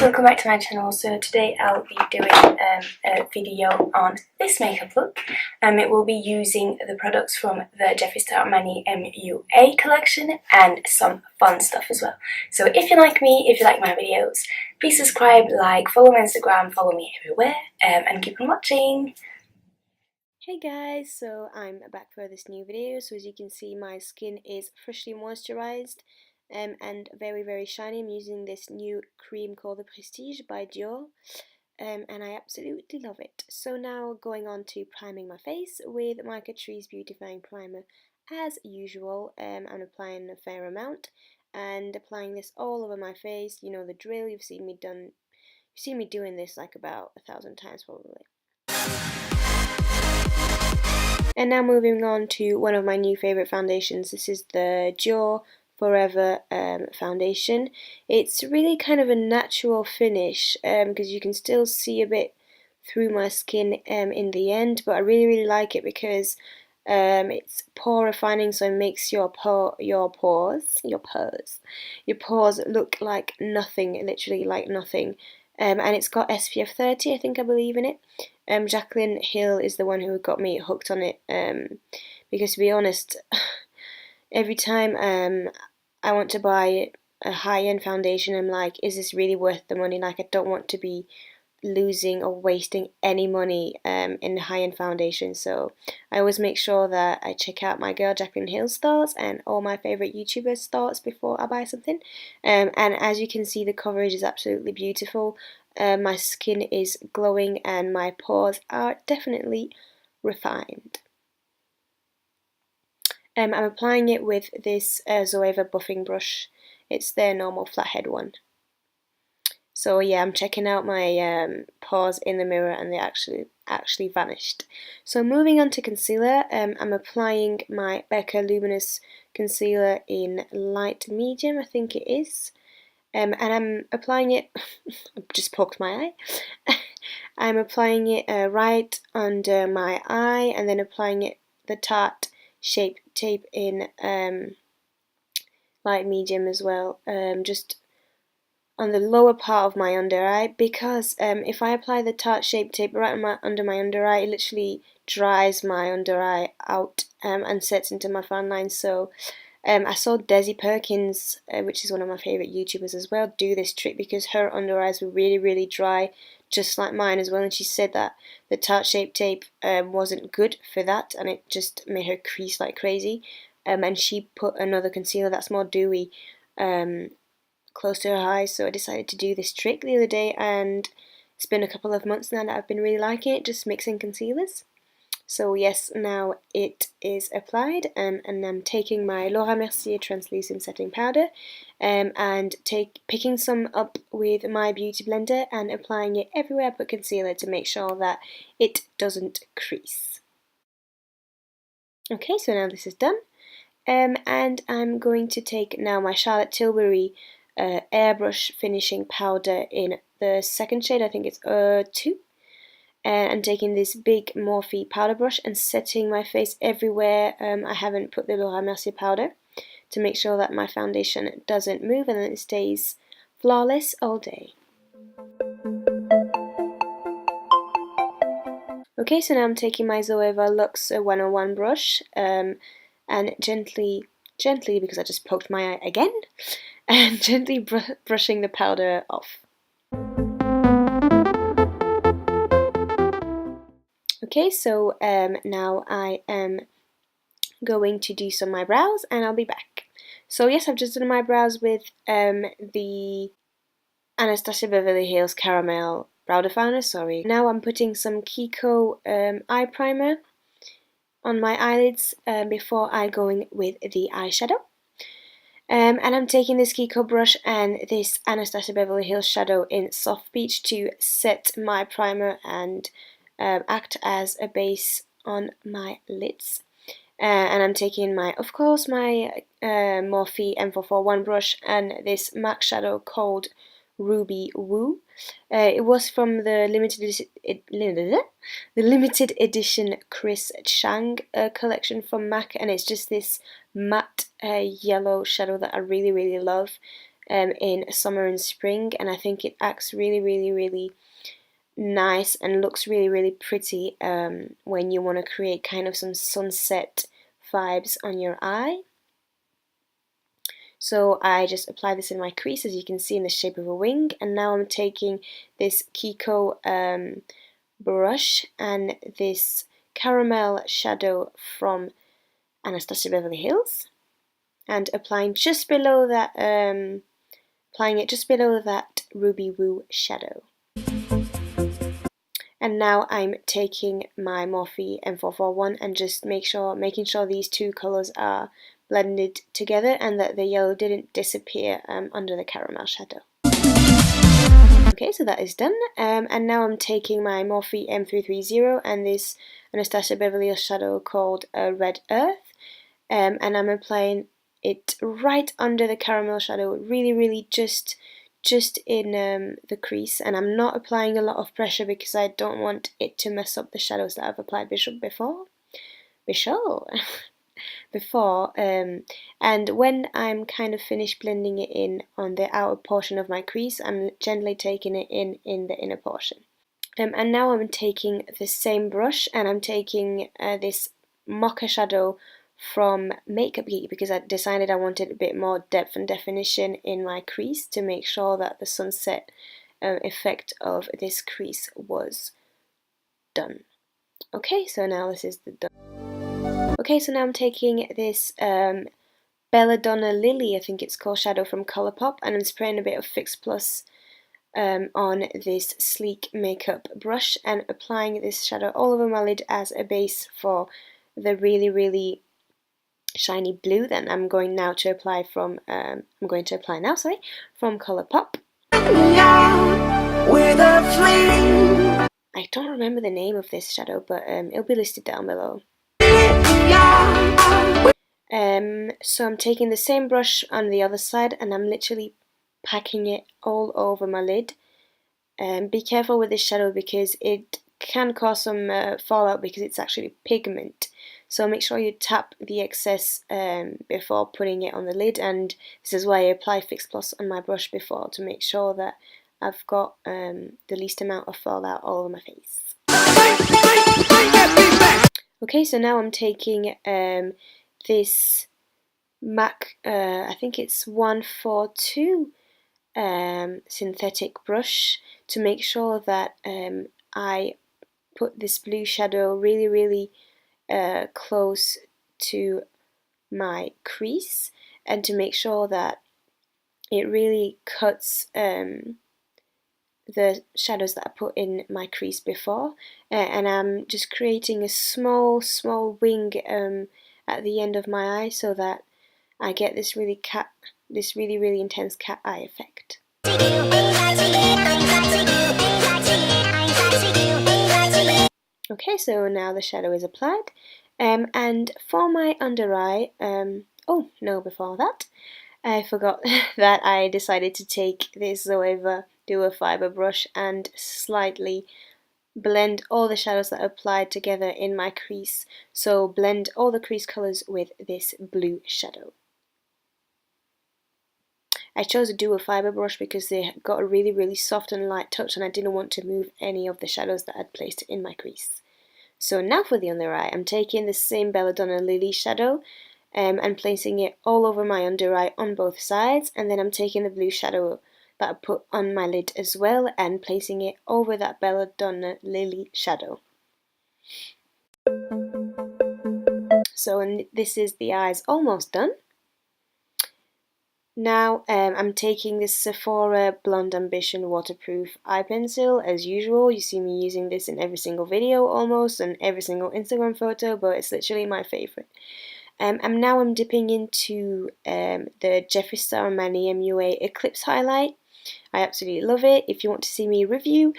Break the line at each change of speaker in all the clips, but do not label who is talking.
welcome back to my channel. So today I'll be doing a video on this makeup look. It will be using the products from the Jeffree Star Manny MUA collection and some fun stuff as well. So if you like me, if you like my videos, please subscribe, like, follow my Instagram, follow me everywhere, and keep on watching. Hey guys, so I'm back for this new video. So as you can see, my skin is freshly moisturized and very shiny. I'm using this new cream called the Prestige by Dior, and I absolutely love it. So now going on to priming my face with my Catrice Beautifying primer as usual. I'm applying a fair amount and applying this all over my face. You know the drill. You've seen me doing this like about 1,000 times probably. And now moving on to one of my new favourite foundations. This is the Dior Forever foundation. It's really kind of a natural finish because you can still see a bit through my skin in the end, but I really like it because it's pore refining, so it makes your pores look like nothing, literally like nothing. And it's got SPF 30, I believe in it. Jaclyn Hill is the one who got me hooked on it, because to be honest, every time I want to buy a high-end foundation, I'm like, is this really worth the money? Like, I don't want to be losing or wasting any money in high-end foundation, so I always make sure that I check out my girl Jaclyn Hill's thoughts and all my favourite YouTubers' thoughts before I buy something. And as you can see, the coverage is absolutely beautiful. My skin is glowing and my pores are definitely refined. I'm applying it with this Zoeva buffing brush. It's their normal flathead one. So yeah, I'm checking out my pores in the mirror and they actually vanished. So moving on to concealer, I'm applying my Becca Luminous Concealer in light medium, I think it is. And I'm applying it, I just poked my eye. I'm applying it right under my eye and then applying it the Tarte Shape Tape in light medium as well, just on the lower part of my under eye, because if I apply the Tarte Shape Tape right under my under eye, it literally dries my under eye out and sets into my frown line. So I saw Desi Perkins, which is one of my favourite YouTubers as well, do this trick because her under eyes were really dry, just like mine as well, and she said that the Tarte Shape Tape wasn't good for that and it just made her crease like crazy, and she put another concealer that's more dewy close to her eyes, so I decided to do this trick the other day, and it's been a couple of months now that I've been really liking it, just mixing concealers. So yes, now it is applied, and I'm taking my Mercier Translucent setting powder and picking some up with my beauty blender and applying it everywhere I put concealer to make sure that it doesn't crease. Okay, so now this is done, and I'm going to take now my Charlotte Tilbury airbrush finishing powder in the second shade, I think it's 2. And taking this big Morphe powder brush and setting my face everywhere I haven't put the Laura Mercier powder to make sure that my foundation doesn't move and that it stays flawless all day. Okay, so now I'm taking my Zoeva Luxe 101 brush and gently, because I just poked my eye again, and gently brushing the powder off. Okay, so now I am going to do some eyebrows and I'll be back. So yes, I've just done my brows with the Anastasia Beverlyhills Caramel Brow Definer, sorry. Now I'm putting some Kiko eye primer on my eyelids before I go in with the eyeshadow. And I'm taking this Kiko brush and this Anastasia Beverlyhills shadow in Soft Peach to set my primer and act as a base on my lids. And I'm taking of course, my Morphe M441 brush and this MAC shadow called Ruby Woo. It was from the limited edition Chris Chang collection from MAC, and it's just this matte yellow shadow that I really love. in summer and spring, and I think it acts really nice and looks really pretty when you want to create kind of some sunset vibes on your eye. So I just apply this in my crease, as you can see, in the shape of a wing, and now I'm taking this Kiko brush and this caramel shadow from Anastasia Beverlyhills, and applying just below that, applying it just below that Ruby Woo shadow. And now I'm taking my Morphe M441 and just making sure these two colours are blended together and that the yellow didn't disappear under the caramel shadow. Okay, so that is done, and now I'm taking my Morphe M330 and this Anastasia Beverly Hills shadow called Red Earth, and I'm applying it right under the caramel shadow, really just in the crease, and I'm not applying a lot of pressure because I don't want it to mess up the shadows that I've applied before. And when I'm kind of finished blending it in on the outer portion of my crease, I'm gently taking it in the inner portion. And now I'm taking the same brush and I'm taking this mocha shadow from Makeup Geek because I decided I wanted a bit more depth and definition in my crease to make sure that the sunset effect of this crease was done. Okay, so now this is the done. Okay, so now I'm taking this Belladonna Lily, I think it's called, shadow from Colourpop, and I'm spraying a bit of Fix Plus on this sleek makeup brush and applying this shadow all over my lid as a base for the really shiny blue. Then I'm going now to apply from from Colourpop. I don't remember the name of this shadow, but it'll be listed down below. So I'm taking the same brush on the other side and I'm literally packing it all over my lid. Be careful with this shadow because it can cause some fallout because it's actually pigment. So make sure you tap the excess before putting it on the lid, and this is why I apply Fix Plus on my brush before, to make sure that I've got the least amount of fallout all over my face. Okay, so now I'm taking this MAC, I think it's 142 synthetic brush to make sure that I put this blue shadow really close to my crease, and to make sure that it really cuts the shadows that I put in my crease before, and I'm just creating a small wing at the end of my eye so that I get this really intense cat eye effect. Okay, so now the shadow is applied, and for my under eye, oh no, before that, I forgot that I decided to take this Zoeva Duo Fiber brush and slightly blend all the shadows that I applied together in my crease, so blend all the crease colours with this blue shadow. I chose a Duo Fiber brush because they got a really soft and light touch and I didn't want to move any of the shadows that I'd placed in my crease. So now for the under eye, I'm taking the same Belladonna Lily shadow and placing it all over my under eye on both sides, and then I'm taking the blue shadow that I put on my lid as well and placing it over that Belladonna Lily shadow. So this is the eyes almost done. Now I'm taking this Sephora Blonde Ambition Waterproof Eye Pencil. As usual, you see me using this in every single video almost, and every single Instagram photo, but it's literally my favourite. And now I'm dipping into the Jeffree Star Manny MUA Eclipse highlight. I absolutely love it. If you want to see me review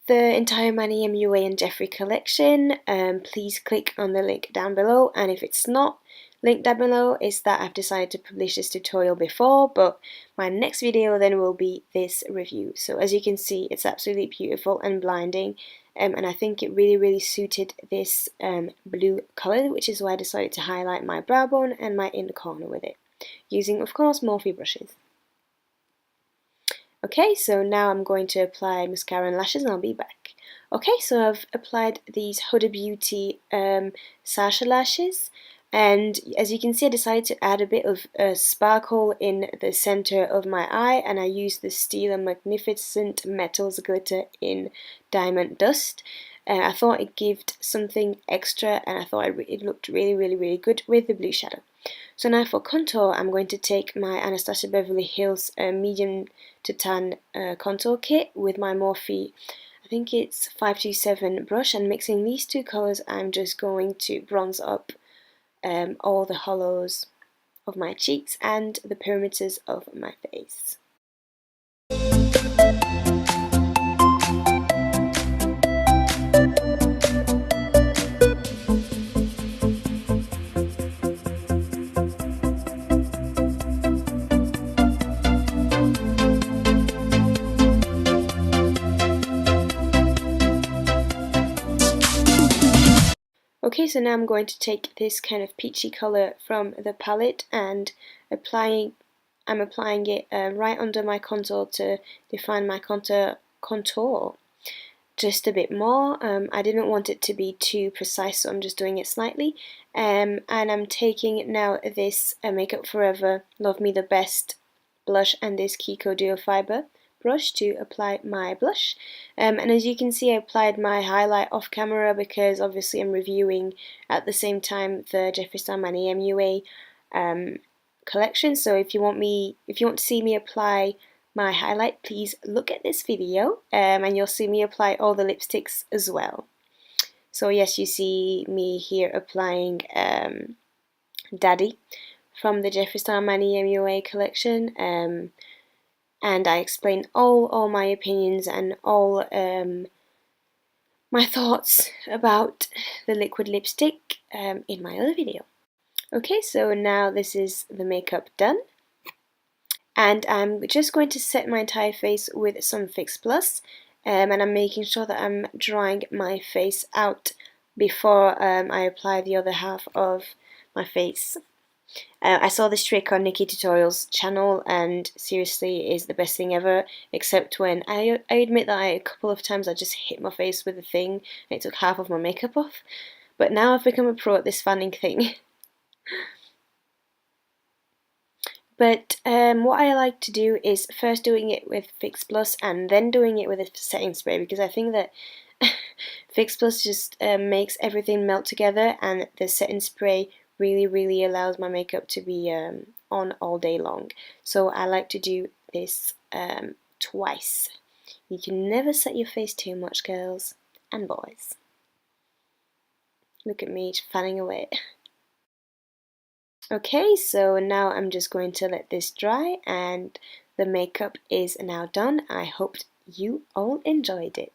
the entire Manny MUA and Jeffree collection, please click on the link down below, and if it's not linked down below, is that I've decided to publish this tutorial before, but my next video then will be this review. So as you can see, it's absolutely beautiful and blinding, and I think it really suited this blue colour, which is why I decided to highlight my brow bone and my inner corner with it, using of course Morphe brushes. Okay, so now I'm going to apply mascara and lashes and I'll be back. Okay, so I've applied these Huda Beauty Sacha lashes, and as you can see I decided to add a bit of sparkle in the center of my eye, and I used the Stila Magnificent Metals Glitter in Diamond Dust. I thought it gave something extra, and I thought it looked really good with the blue shadow. So now for contour, I'm going to take my Anastasia Beverlyhills medium to tan contour kit with my Morphe, I think it's 527 brush, and mixing these two colours I'm just going to bronze up all the hollows of my cheeks and the perimeters of my face. Okay, so now I'm going to take this kind of peachy colour from the palette and I'm applying it right under my contour to define my contour just a bit more. I didn't want it to be too precise, so I'm just doing it slightly. And I'm taking now this Makeup Forever Love Me the Best blush and this Kiko Duo Fiber brush to apply my blush. And as you can see, I applied my highlight off camera because obviously I'm reviewing at the same time the Jeffree Star Manny MUA collection. So if you want to see me apply my highlight, please look at this video and you'll see me apply all the lipsticks as well. So yes, you see me here applying Daddy from the Jeffree Star Manny MUA collection, and I explain all my opinions and all my thoughts about the liquid lipstick in my other video. Okay, so now this is the makeup done, and I'm just going to set my entire face with some Fix Plus, and I'm making sure that I'm drying my face out before I apply the other half of my face. I saw this trick on Nikki Tutorials channel, and seriously it is the best thing ever, except when I admit that a couple of times I just hit my face with a thing and it took half of my makeup off, but now I've become a pro at this fanning thing. But what I like to do is first doing it with Fix Plus and then doing it with a setting spray, because I think that Fix Plus just makes everything melt together, and the setting spray really allows my makeup to be on all day long. So I like to do this twice. You can never set your face too much, girls and boys. Look at me fanning away. Okay, so now I'm just going to let this dry, and the makeup is now done. I hope you all enjoyed it.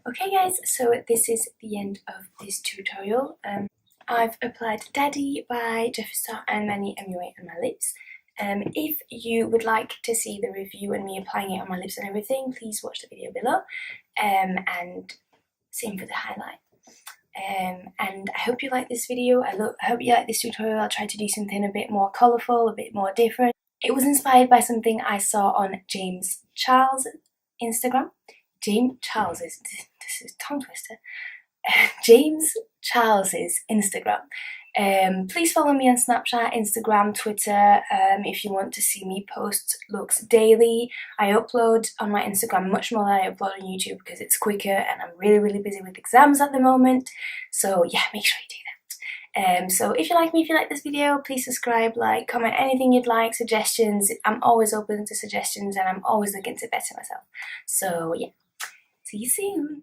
Okay guys, so this is the end of this tutorial. I've applied Daddy by Jeffree Star and Manny MUA on my lips. If you would like to see the review and me applying it on my lips and everything, please watch the video below. And same for the highlight. And I hope you like this video. I hope you like this tutorial. I'll try to do something a bit more colourful, a bit more different. It was inspired by something I saw on James Charles' Instagram. James Charles's, this is tongue twister. James Charles's Instagram. Please follow me on Snapchat, Instagram, Twitter if you want to see me post looks daily. I upload on my Instagram much more than I upload on YouTube because it's quicker, and I'm really busy with exams at the moment. So yeah, make sure you do that. So if you like me, if you like this video, please subscribe, like, comment, anything you'd like, suggestions. I'm always open to suggestions and I'm always looking to better myself. So yeah, see you soon.